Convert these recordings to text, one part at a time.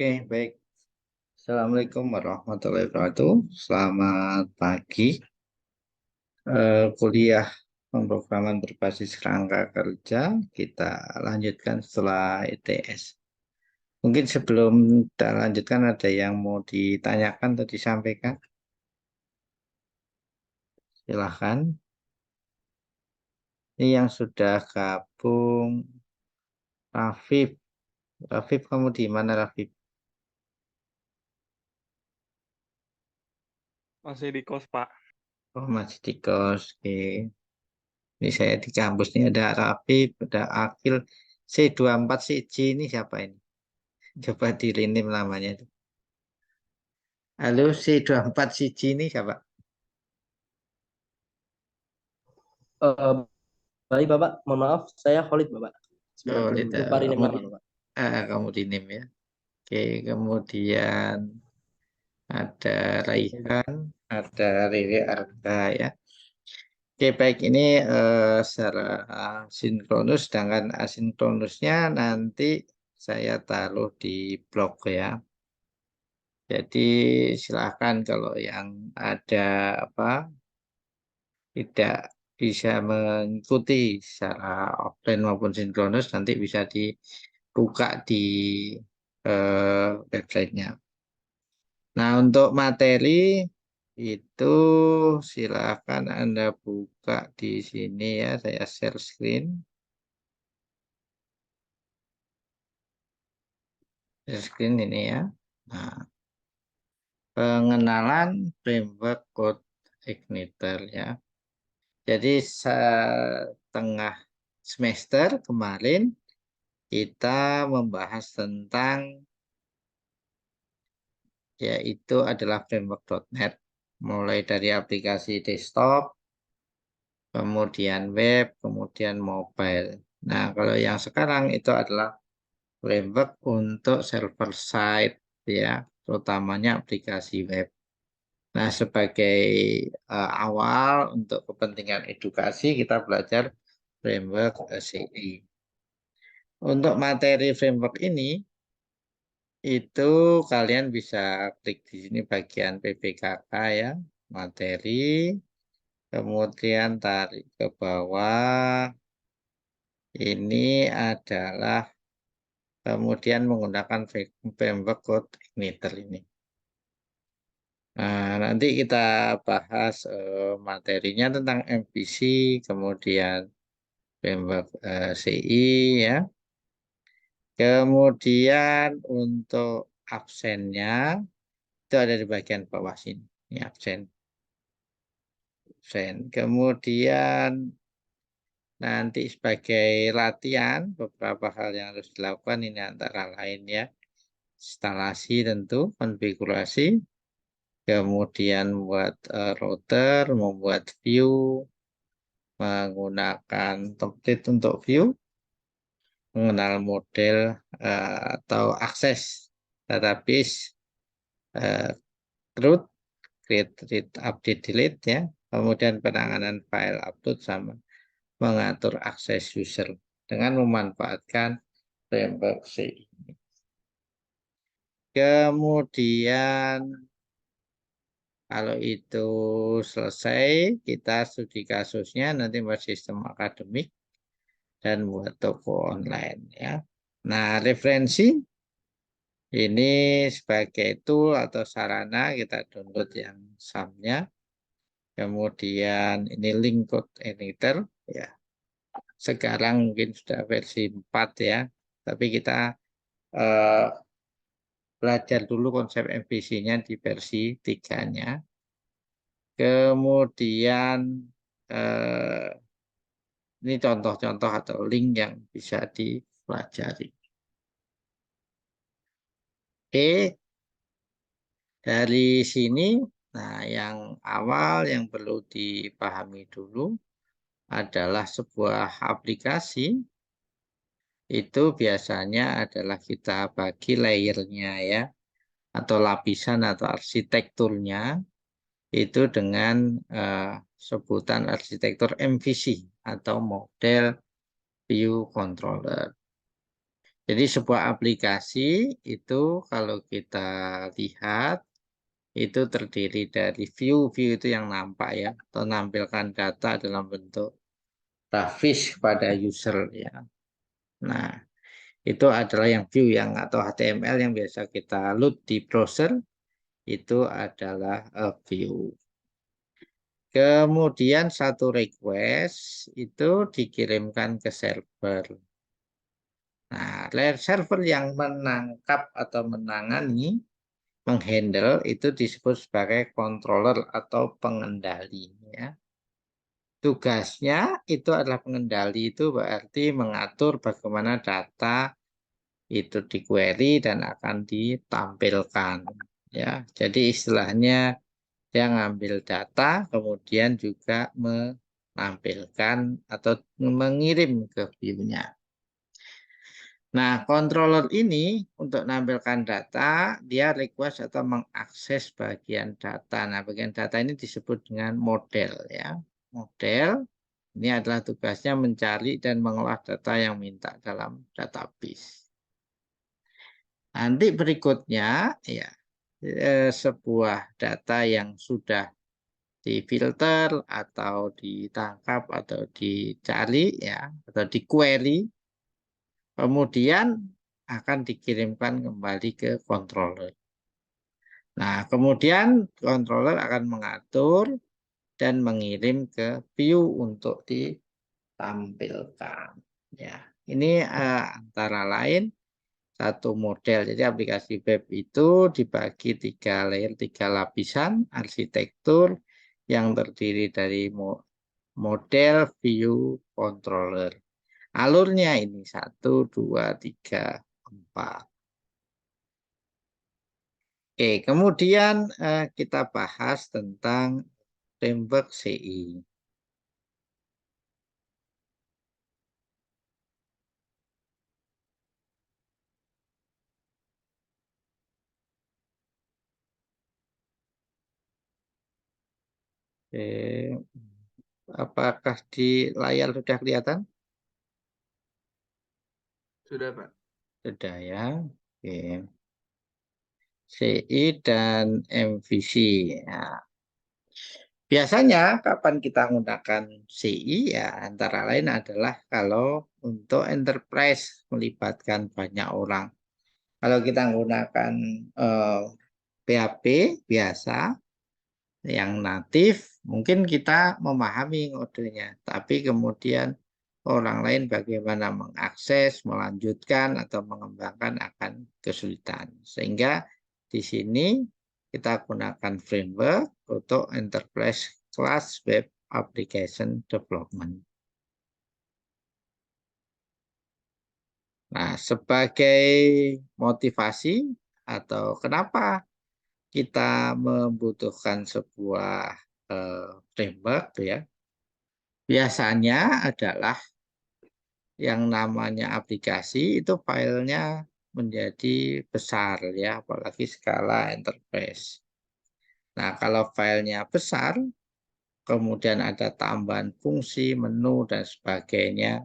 Oke, baik. Assalamualaikum warahmatullahi wabarakatuh. Selamat pagi. Kuliah pemrograman berbasis kerangka kerja kita lanjutkan setelah ITS. Mungkin sebelum kita lanjutkan ada yang mau ditanyakan atau disampaikan? Silahkan. Ini yang sudah gabung, Rafif. Rafif, kamu di mana, Rafif? Masih di kos, Pak. Oh, masih di kos. Oke. Ini saya di kampus ini ada Rafif, ada Akil. C24 CJ ini siapa ini? Coba dirinim namanya. Halo, C24 CJ ini siapa? Eh, Baik Bapak, mohon maaf, saya Khalid Bapak. Oh, Sebentar belum tidak. lupa renim Kamu nama Bapak. kamu dinim ya. Oke, kemudian ada Raihan, ada Riri Arga ya. Oke, baik ini secara sinkronus, sedangkan asinkronusnya nanti saya taruh di blog ya. Jadi silahkan kalau yang ada apa tidak bisa mengikuti secara offline maupun sinkronus nanti bisa dibuka di websitenya. Nah untuk materi itu silahkan Anda buka di sini ya, saya share screen. Share screen ini ya. Nah, pengenalan framework code igniter ya. Jadi setengah semester kemarin kita membahas tentang yaitu adalah framework.NET mulai dari aplikasi desktop, kemudian web, kemudian mobile. Nah, kalau yang sekarang itu adalah framework untuk server side ya, terutamanya aplikasi web. Nah, sebagai awal untuk kepentingan edukasi kita belajar framework CI. Untuk materi framework ini itu kalian bisa klik di sini bagian PPKK ya, materi, kemudian tarik ke bawah. Ini adalah kemudian menggunakan framework code igniter ini. Nah, nanti kita bahas materinya tentang MVC, kemudian framework CI ya. Kemudian untuk absennya itu ada di bagian bawah sini. Ini absen. Kemudian nanti sebagai latihan beberapa hal yang harus dilakukan ini antara lain ya. Instalasi tentu, konfigurasi, kemudian membuat router, membuat view, menggunakan template untuk view, mengenal model atau akses database, uh, root, create, read, update, delete ya, kemudian penanganan file upload sama mengatur akses user dengan memanfaatkan framework C. Kemudian kalau itu selesai, kita studi kasusnya nanti buat sistem akademik dan buat toko online ya. Nah, referensi ini sebagai tool atau sarana kita download yang SAM-nya. Kemudian ini link code editor ya. Sekarang mungkin sudah versi 4 ya. Tapi kita eh, belajar dulu konsep MVC-nya di versi 3-nya. Kemudian eh, ini contoh-contoh atau link yang bisa dipelajari. Oke, dari sini, nah yang awal yang perlu dipahami dulu adalah sebuah aplikasi itu biasanya adalah kita bagi layernya ya, atau lapisan atau arsitekturnya itu dengan sebutan arsitektur MVC atau model view controller. Jadi sebuah aplikasi itu kalau kita lihat itu terdiri dari view itu yang nampak ya, atau menampilkan data dalam bentuk grafis kepada user ya. Nah, itu adalah yang view yang atau HTML yang biasa kita load di browser itu adalah view. Kemudian satu request itu dikirimkan ke server. Nah, layer server yang menangkap atau menangani, menghandle itu disebut sebagai controller atau pengendali. Ya. Tugasnya itu adalah pengendali itu berarti mengatur bagaimana data itu di query dan akan ditampilkan. Ya, jadi istilahnya dia ngambil data kemudian juga menampilkan atau mengirim ke view-nya. Nah, controller ini untuk menampilkan data, dia request atau mengakses bagian data. Nah, bagian data ini disebut dengan model ya. Model ini adalah tugasnya mencari dan mengolah data yang minta dalam database. Nanti berikutnya ya sebuah data yang sudah difilter atau ditangkap atau dicari ya atau di query kemudian akan dikirimkan kembali ke controller. Nah, kemudian controller akan mengatur dan mengirim ke view untuk ditampilkan. Ya, ini antara lain satu model. Jadi aplikasi web itu dibagi tiga layer, tiga lapisan arsitektur yang terdiri dari model, view, controller. Alurnya ini satu, dua, tiga, empat. Oke, kemudian kita bahas tentang framework CI. Oke, apakah di layar sudah kelihatan? Sudah, Pak. Sudah ya. Oke. CI dan MVC. Nah, biasanya kapan kita menggunakan CI ya antara lain adalah kalau untuk enterprise melibatkan banyak orang. Kalau kita menggunakan PHP biasa yang natif, mungkin kita memahami kodenya, tapi kemudian orang lain bagaimana mengakses, melanjutkan atau mengembangkan akan kesulitan. Sehingga di sini kita gunakan framework untuk enterprise class web application development. Nah, sebagai motivasi atau kenapa kita membutuhkan sebuah framework ya, biasanya adalah yang namanya aplikasi itu filenya menjadi besar ya, apalagi skala enterprise. Nah, kalau filenya besar, kemudian ada tambahan fungsi, menu, dan sebagainya,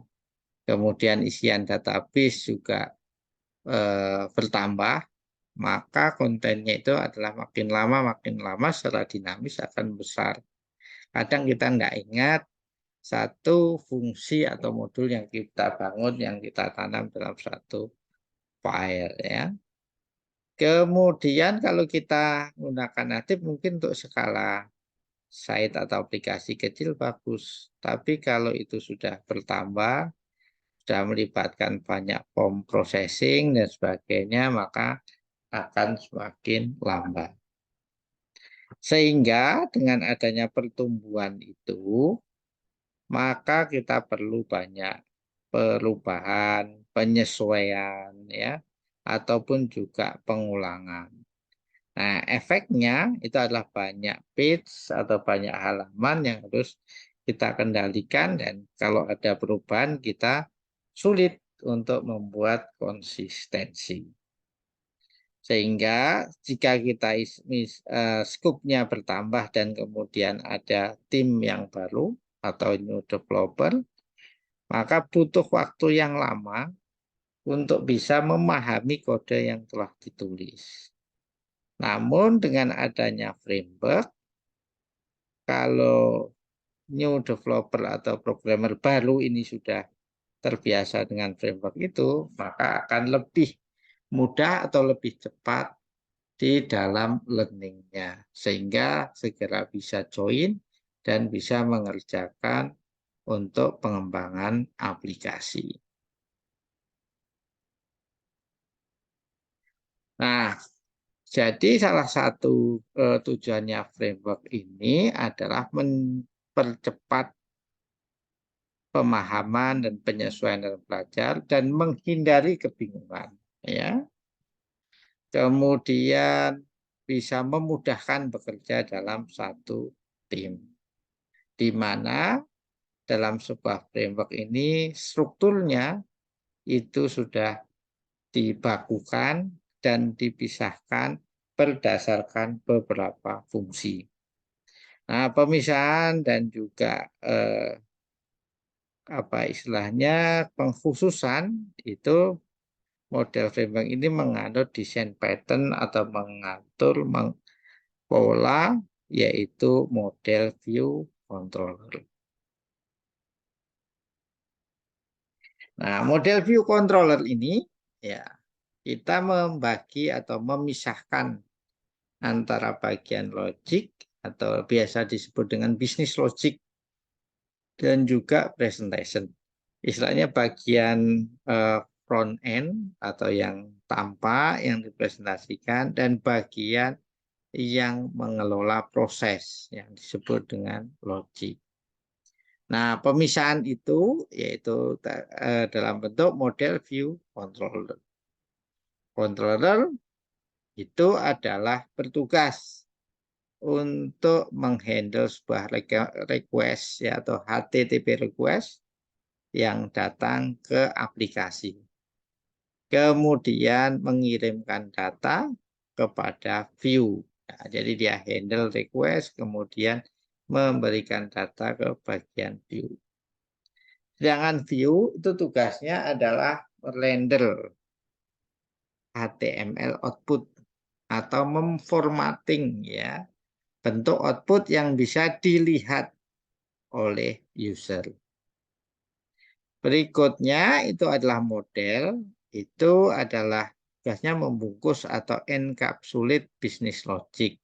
kemudian isian database juga bertambah, maka kontennya itu adalah makin lama secara dinamis akan besar. Kadang kita nggak ingat satu fungsi atau modul yang kita bangun, yang kita tanam dalam satu file ya. Kemudian kalau kita menggunakan natif mungkin untuk skala site atau aplikasi kecil bagus. Tapi kalau itu sudah bertambah, sudah melibatkan banyak form processing dan sebagainya, maka akan semakin lambat. Sehingga dengan adanya pertumbuhan itu, maka kita perlu banyak perubahan, penyesuaian ya, ataupun juga pengulangan. Nah, efeknya itu adalah banyak page atau banyak halaman yang harus kita kendalikan dan kalau ada perubahan kita sulit untuk membuat konsistensi. Sehingga jika kita skupnya bertambah dan kemudian ada tim yang baru atau new developer, maka butuh waktu yang lama untuk bisa memahami kode yang telah ditulis. Namun dengan adanya framework, kalau new developer atau programmer baru ini sudah terbiasa dengan framework itu, maka akan lebih mudah atau lebih cepat di dalam learning-nya. Sehingga segera bisa join dan bisa mengerjakan untuk pengembangan aplikasi. Nah, jadi salah satu tujuannya framework ini adalah mempercepat pemahaman dan penyesuaian dalam belajar dan menghindari kebingungan, ya. Kemudian bisa memudahkan bekerja dalam satu tim, di mana dalam sebuah framework ini strukturnya itu sudah dibakukan dan dipisahkan berdasarkan beberapa fungsi. Nah, pemisahan dan juga apa istilahnya pengkhususan itu model framework ini menganut desain pattern atau mengatur pola, yaitu model view controller. Nah, model view controller ini ya kita membagi atau memisahkan antara bagian logic atau biasa disebut dengan business logic dan juga presentation. Istilahnya bagian front end atau yang tampak yang dipresentasikan dan bagian yang mengelola proses yang disebut dengan logic. Nah, pemisahan itu yaitu dalam bentuk model view controller. Controller itu adalah bertugas untuk menghandle sebuah request ya, atau HTTP request yang datang ke aplikasi. Kemudian mengirimkan data kepada view. Nah, jadi dia handle request, kemudian memberikan data ke bagian view. Sedangkan view itu tugasnya adalah render HTML output atau memformatting ya bentuk output yang bisa dilihat oleh user. Berikutnya itu adalah model, itu adalah tugasnya membungkus atau encapsulate business logic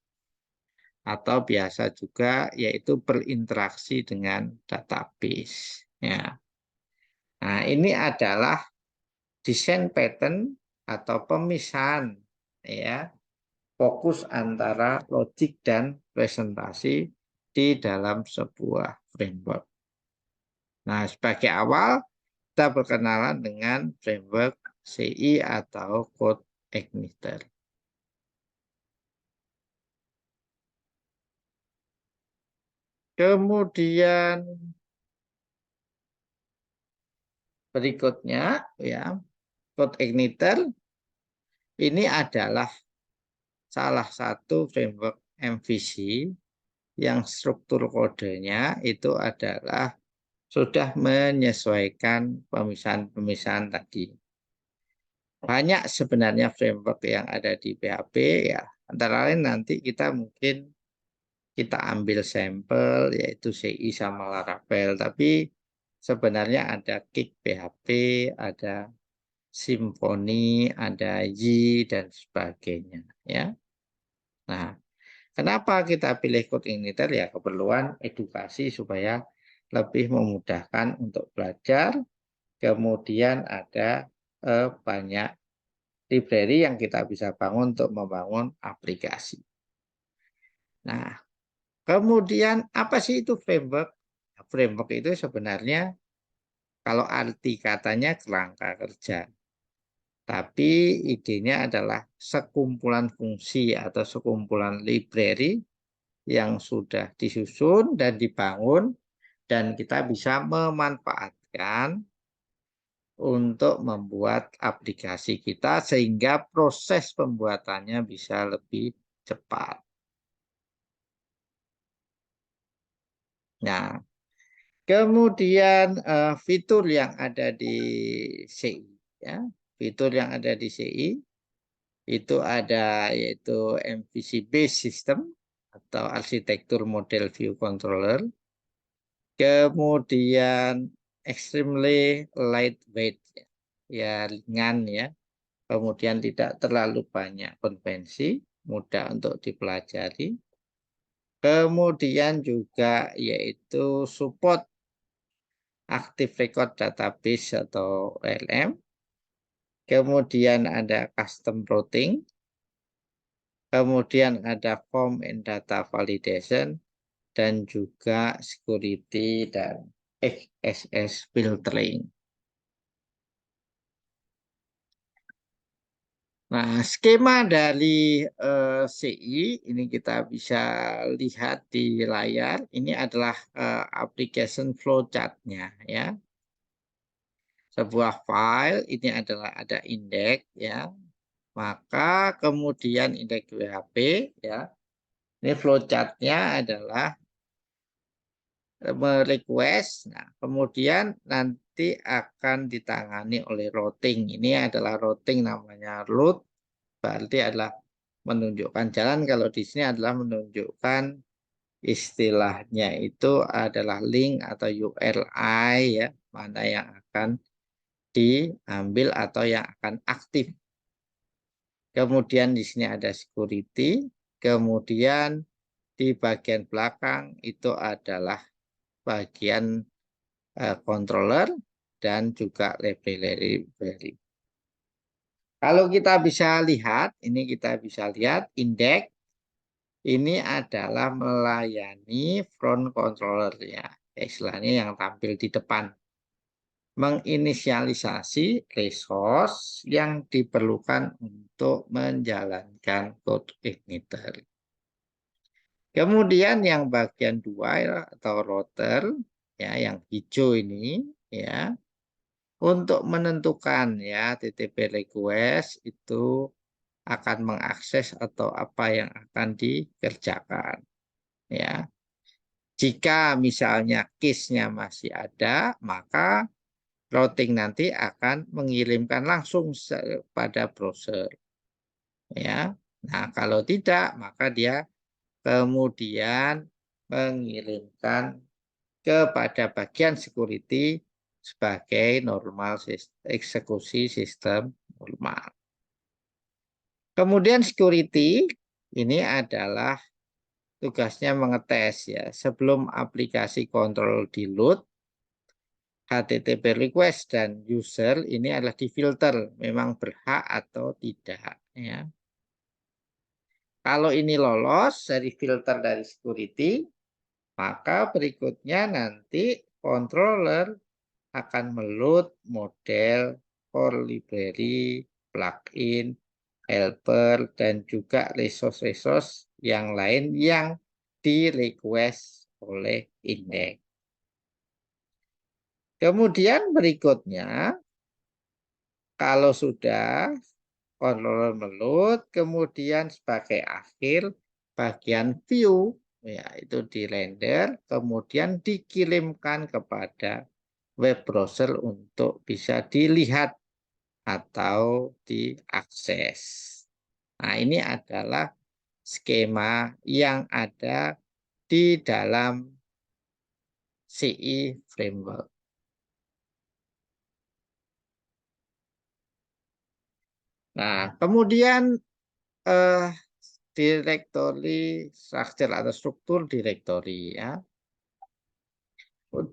atau biasa juga yaitu berinteraksi dengan database. Ya. Nah, ini adalah desain pattern atau pemisahan ya fokus antara logik dan presentasi di dalam sebuah framework. Nah, sebagai awal kita berkenalan dengan framework CI atau Code Igniter. Kemudian berikutnya ya, Code Igniter ini adalah salah satu framework MVC yang struktur kodenya itu adalah sudah menyesuaikan pemisahan-pemisahan tadi. Banyak sebenarnya framework yang ada di PHP ya. Antara lain nanti kita mungkin kita ambil sampel yaitu CI sama Laravel. Tapi sebenarnya ada Kick PHP, ada Symfony, ada Y dan sebagainya ya. Nah, kenapa kita pilih Code Igniter? Ya keperluan edukasi supaya lebih memudahkan untuk belajar. Kemudian ada banyak library yang kita bisa bangun untuk membangun aplikasi. Nah, kemudian apa sih itu framework? Framework itu sebenarnya kalau arti katanya kerangka kerja. Tapi idenya adalah sekumpulan fungsi atau sekumpulan library yang sudah disusun dan dibangun dan kita bisa memanfaatkan untuk membuat aplikasi kita sehingga proses pembuatannya bisa lebih cepat. Nah, kemudian fitur yang ada di CI ya. fitur yang ada di CI itu ada yaitu MVC based system atau arsitektur model view controller, kemudian extremely lightweight ya ringan ya, kemudian tidak terlalu banyak konvensi, mudah untuk dipelajari. Kemudian juga yaitu support Active Record Database atau ORM. Kemudian ada custom routing. Kemudian ada form and data validation. Dan juga security dan XSS filtering. Nah, skema dari CI ini kita bisa lihat di layar. Ini adalah application flowchart-nya ya. Sebuah file ini adalah ada indeks ya. Maka kemudian indeks WHP ya. Ini flowchart-nya adalah request. Nah, kemudian nanti akan ditangani oleh routing. Ini adalah routing namanya route. Berarti adalah menunjukkan jalan. Kalau di sini adalah menunjukkan istilahnya itu adalah link atau URI ya, mana yang akan diambil atau yang akan aktif. Kemudian di sini ada security. Kemudian di bagian belakang itu adalah bagian controller dan juga library. Kalau kita bisa lihat, ini kita bisa lihat indeks ini adalah melayani front controller ya, istilahnya yang tampil di depan. Menginisialisasi resource yang diperlukan untuk menjalankan code igniter. Kemudian yang bagian 2 atau router ya yang hijau ini ya untuk menentukan ya TTP request itu akan mengakses atau apa yang akan dikerjakan ya. Jika misalnya case-nya masih ada, maka routing nanti akan mengirimkan langsung pada browser ya. Nah, kalau tidak maka dia kemudian mengirimkan kepada bagian security sebagai normal eksekusi sistem normal. Kemudian security ini adalah tugasnya mengetes ya sebelum aplikasi kontrol di load, HTTP request dan user ini adalah difilter memang berhak atau tidak ya. Kalau ini lolos dari filter dari security, maka berikutnya nanti controller akan meload model, core library, plugin, helper, dan juga resource-resource yang lain yang di request oleh indeks. Kemudian berikutnya, kalau sudah controller meload, kemudian sebagai akhir bagian view, ya itu di render, kemudian dikirimkan kepada web browser untuk bisa dilihat atau diakses. Nah, ini adalah skema yang ada di dalam CI framework. Nah, kemudian direktori struktur atau struktur direktori ya.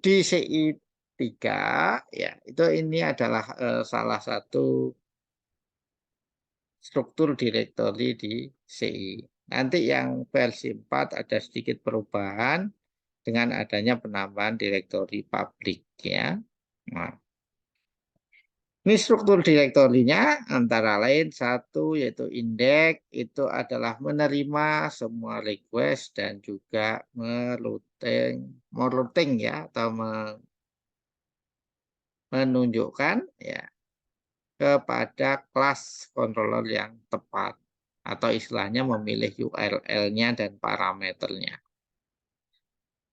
Di CI 3 ya, itu ini adalah salah satu struktur direktori di CI. Nanti yang versi 4 ada sedikit perubahan dengan adanya penambahan direktori publik ya. Nah, ini struktur direktorinya antara lain satu yaitu indeks itu adalah menerima semua request dan juga merouting ya atau menunjukkan ya kepada kelas controller yang tepat atau istilahnya memilih URL-nya dan parameternya.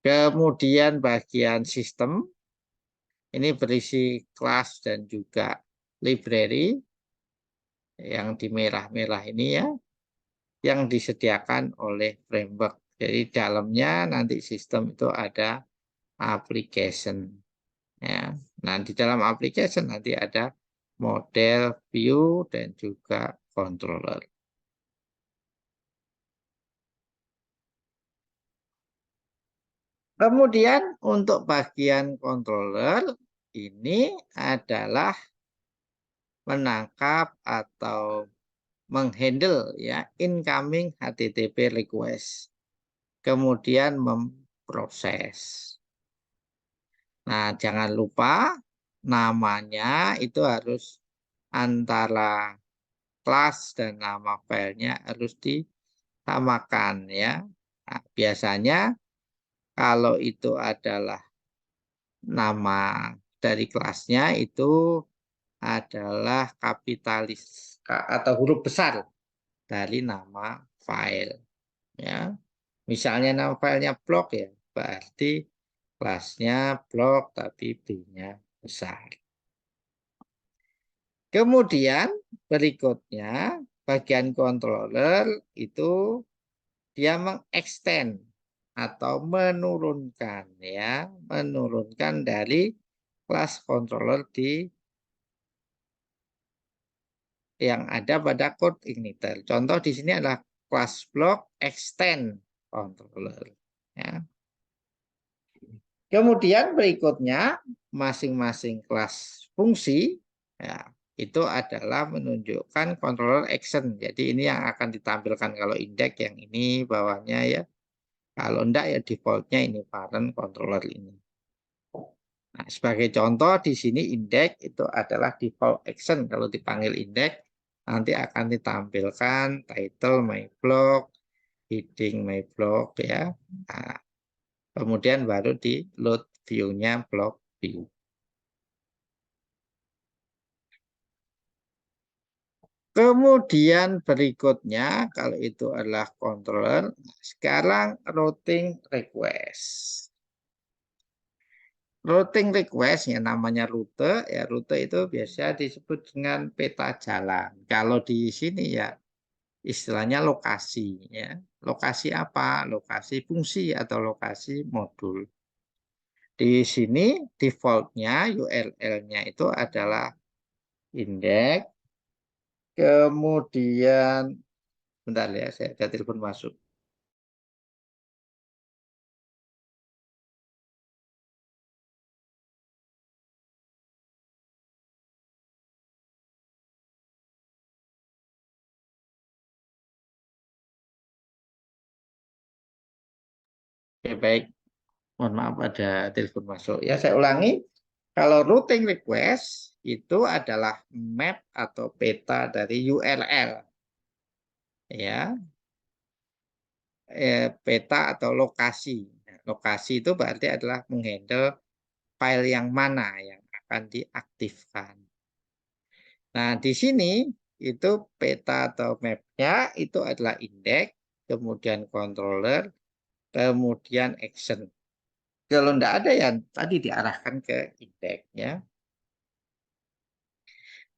Kemudian bagian sistem ini berisi kelas dan juga library. Yang di merah-merah ini ya, yang disediakan oleh framework. Jadi dalamnya nanti sistem itu ada application. Ya. Nah, di dalam application nanti ada model, view, dan juga controller. Kemudian untuk bagian controller ini adalah menangkap atau menghandle ya incoming HTTP request. Kemudian memproses. Nah, jangan lupa namanya itu harus antara kelas dan nama filenya harus disamakan ya. Nah, biasanya kalau itu adalah nama dari kelasnya itu adalah kapitalis atau huruf besar dari nama file ya. Misalnya nama filenya blog ya, berarti kelasnya blog tapi B-nya besar. Kemudian berikutnya bagian controller itu dia mengextend atau menurunkan ya, menurunkan dari kelas controller di yang ada pada code igniter. Contoh di sini adalah kelas block extend controller ya. Kemudian berikutnya masing-masing kelas fungsi ya, itu adalah menunjukkan controller action. Jadi ini yang akan ditampilkan kalau index yang ini bawahnya ya. Kalau enggak ya defaultnya ini parent controller ini. Nah, sebagai contoh di sini index itu adalah default action. Kalau dipanggil index nanti akan ditampilkan title my blog, heading my blog ya. Nah, kemudian baru di load view-nya blog view. Kemudian berikutnya kalau itu adalah controller, sekarang routing request. Routing request yang namanya rute, ya rute itu biasa disebut dengan peta jalan. Kalau di sini ya istilahnya lokasi ya. Lokasi apa? Lokasi fungsi atau lokasi modul. Di sini defaultnya URL-nya itu adalah index. Kemudian bentar ya, saya ada telepon masuk. Oke, baik. Mohon maaf ada telepon masuk. Ya, saya ulangi. Kalau routing request itu adalah map atau peta dari URL. Ya, peta atau lokasi. Nah, lokasi itu berarti adalah menghandle file yang mana yang akan diaktifkan. Nah, di sini itu peta atau mapnya itu adalah index, kemudian controller, kemudian action. Kalau tidak ada ya tadi diarahkan ke indeksnya.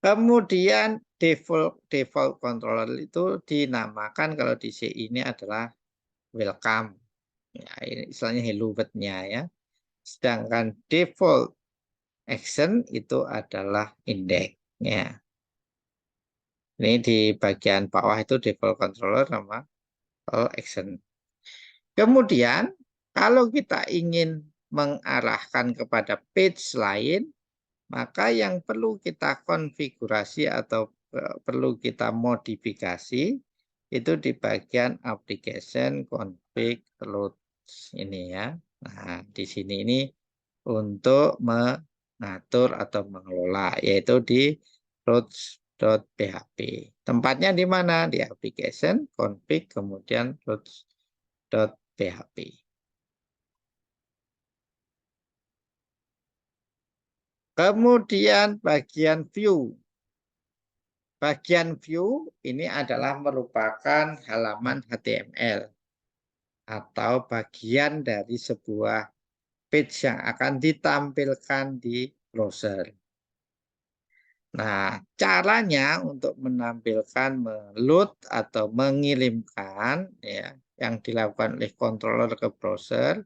Kemudian default controller itu dinamakan kalau di C ini adalah welcome. Ya, ini istilahnya hello world-nya ya. Sedangkan default action itu adalah index-nya. Ini di bagian bawah itu default controller sama action. Kemudian kalau kita ingin mengarahkan kepada page lain, maka yang perlu kita konfigurasi atau perlu kita modifikasi itu di bagian application config load ini ya. Nah, di sini ini untuk mengatur atau mengelola yaitu di roads.php. Tempatnya di mana? Di application config kemudian roads.php. Kemudian bagian view. Bagian view ini adalah merupakan halaman HTML atau bagian dari sebuah page yang akan ditampilkan di browser. Nah, caranya untuk menampilkan meload atau mengirimkan ya yang dilakukan oleh controller ke browser,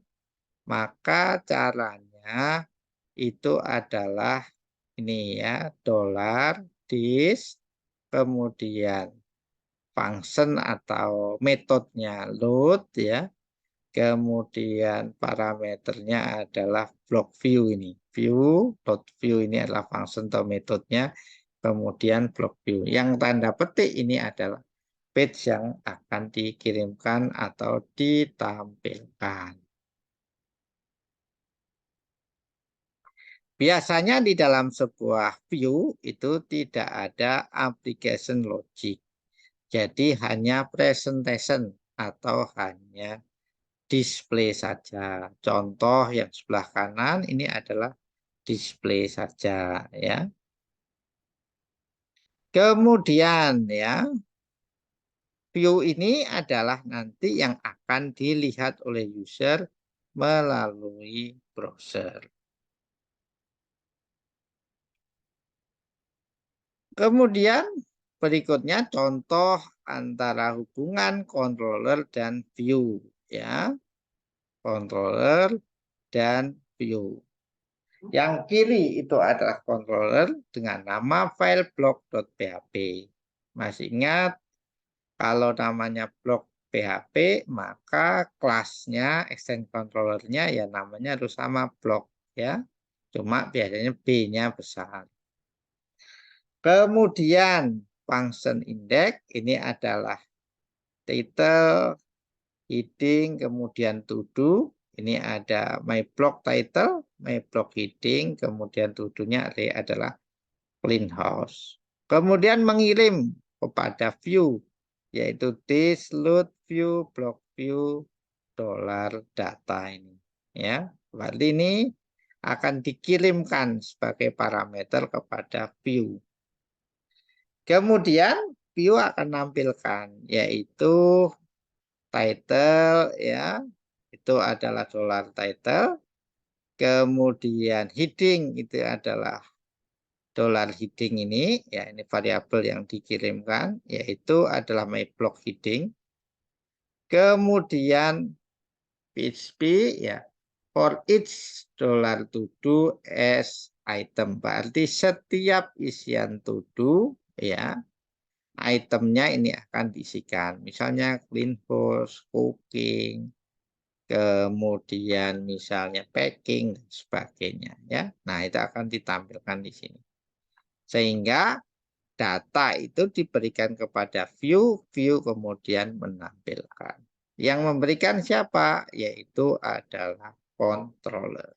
maka caranya itu adalah ini ya, dollar dis, kemudian function atau metodenya load ya, kemudian parameternya adalah block view ini. Load view ini adalah function atau metodenya, kemudian block view. Yang tanda petik ini adalah page yang akan dikirimkan atau ditampilkan. Biasanya di dalam sebuah view itu tidak ada application logic. Jadi hanya presentation atau hanya display saja. Contoh yang sebelah kanan ini adalah display saja ya. Kemudian ya, view ini adalah nanti yang akan dilihat oleh user melalui browser. Kemudian berikutnya contoh antara hubungan controller dan view ya. Controller dan view. Yang kiri itu adalah controller dengan nama file block.php. Masih ingat kalau namanya block PHP maka kelasnya extend controllernya ya namanya harus sama block ya. Cuma biasanya B-nya besar. Kemudian function index ini adalah title, heading, kemudian to do. Ini ada my block title, my block heading, kemudian to do-nya adalah clean house. Kemudian mengirim kepada view, yaitu this load view, block view, dollar data ini. Ya, berarti ini akan dikirimkan sebagai parameter kepada view. Kemudian view akan menampilkan yaitu title ya, itu adalah dollar title. Kemudian heading itu adalah dollar heading ini ya, ini variabel yang dikirimkan yaitu adalah my block heading. Kemudian PHP ya, for each dollar to do as item, berarti setiap isian to do ya itemnya ini akan diisikan. Misalnya clean house, cooking, kemudian misalnya packing dan sebagainya ya. Nah, itu akan ditampilkan di sini. Sehingga data itu diberikan kepada view, view kemudian menampilkan. Yang memberikan siapa? Yaitu adalah controller.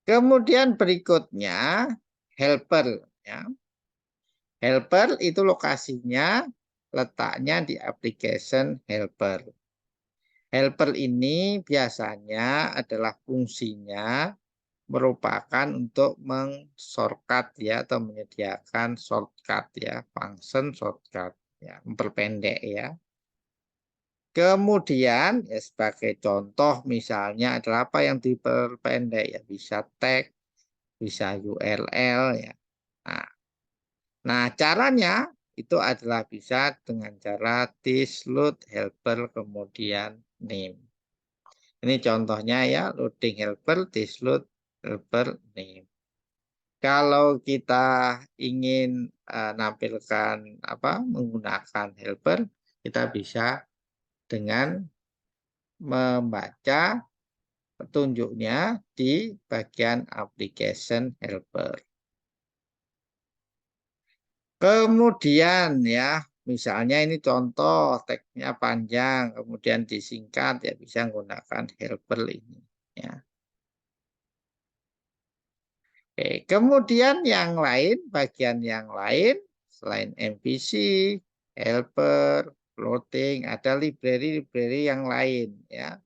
Kemudian berikutnya helper ya. Helper itu lokasinya letaknya di application helper. Helper ini biasanya adalah fungsinya merupakan untuk meng-shortcut ya atau menyediakan shortcut ya, function shortcut ya, memperpendek ya. Kemudian ya sebagai contoh misalnya adalah apa yang diperpendek ya, bisa tag, bisa URL ya. Nah, caranya itu adalah bisa dengan cara this load helper kemudian name. Ini contohnya ya, loading helper, this load helper name. Kalau kita ingin nampilkan apa menggunakan helper, kita bisa dengan membaca petunjuknya di bagian application helper. Kemudian ya, misalnya ini contoh tagnya panjang, kemudian disingkat ya bisa menggunakan helper ini. Ya. Oke, kemudian yang lain, bagian yang lain selain MVC, helper, floating, ada library-library yang lain ya.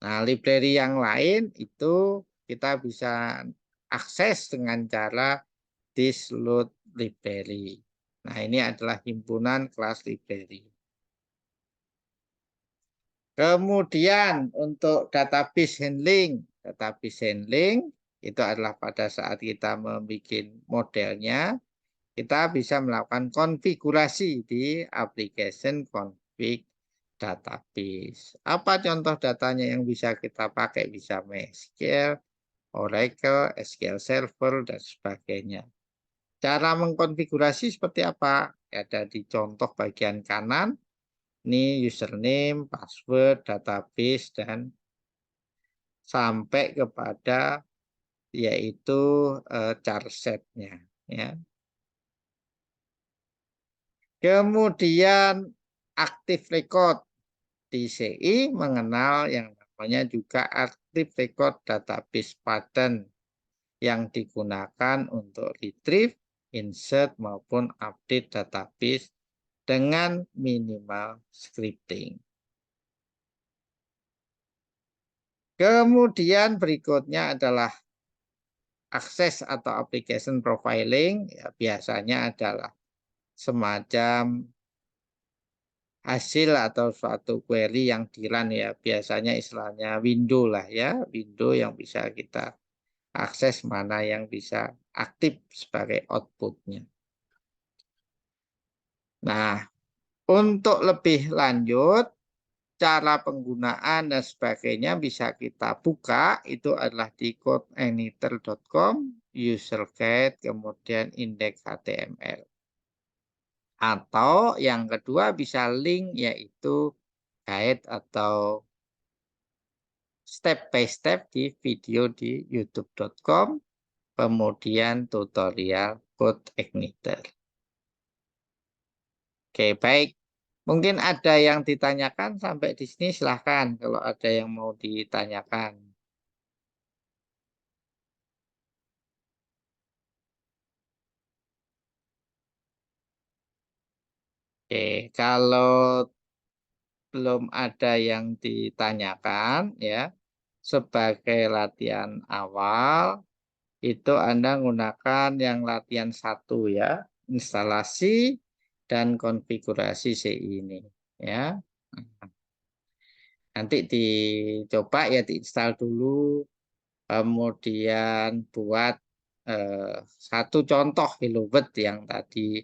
Nah, library yang lain itu kita bisa akses dengan cara this load library. Nah, ini adalah himpunan kelas library. Kemudian untuk database handling Itu adalah pada saat kita membuat modelnya, kita bisa melakukan konfigurasi di application config database. Apa contoh datanya yang bisa kita pakai? Bisa MySQL, Oracle, SQL Server, dan sebagainya. Cara mengkonfigurasi seperti apa? Ada di contoh bagian kanan. Ini username, password, database, dan sampai kepada yaitu charsetnya. Ya. Kemudian active record di CI mengenal yang namanya juga active record database pattern yang digunakan untuk retrieve, insert maupun update database dengan minimal scripting. Kemudian berikutnya adalah akses atau application profiling, ya, biasanya adalah semacam hasil atau suatu query yang di-run ya, biasanya istilahnya window lah ya, window yang bisa kita akses mana yang bisa aktif sebagai outputnya. Nah, untuk lebih lanjut, cara penggunaan dan sebagainya bisa kita buka, itu adalah di codeigniter.com, user guide, kemudian index HTML. Atau yang kedua bisa link yaitu guide atau step by step di video di youtube.com, kemudian tutorial Codeigniter. Oke, baik. Mungkin ada yang ditanyakan sampai di sini, silahkan kalau ada yang mau ditanyakan. Oke, kalau belum ada yang ditanyakan ya, sebagai latihan awal itu Anda menggunakan yang latihan 1 ya, instalasi dan konfigurasi CI ini ya. Nanti dicoba ya, diinstal dulu, kemudian buat satu contoh kilowatt yang tadi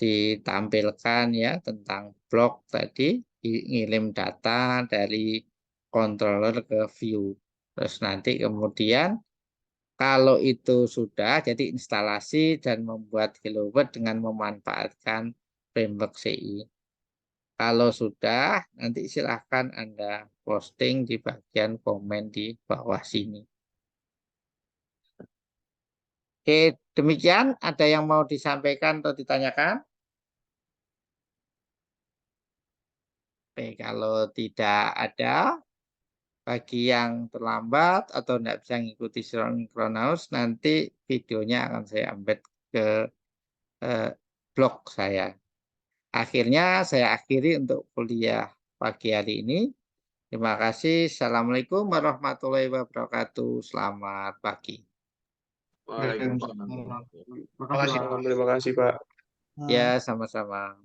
ditampilkan ya, tentang blok tadi, ngirim data dari controller ke view. Terus nanti kemudian kalau itu sudah jadi instalasi dan membuat kilowatt dengan memanfaatkan framework CI. Kalau sudah, nanti silahkan Anda posting di bagian komen di bawah sini. Oke, demikian. Ada yang mau disampaikan atau ditanyakan? Oke, kalau tidak ada, bagi yang terlambat atau tidak bisa mengikuti sinkronus, nanti videonya akan saya embed ke blog saya. Akhirnya saya akhiri untuk kuliah pagi hari ini. Terima kasih. Assalamualaikum warahmatullahi wabarakatuh. Selamat pagi. Waalaikumsalam. Terima kasih, Pak. Terima kasih, Pak. Ya, sama-sama.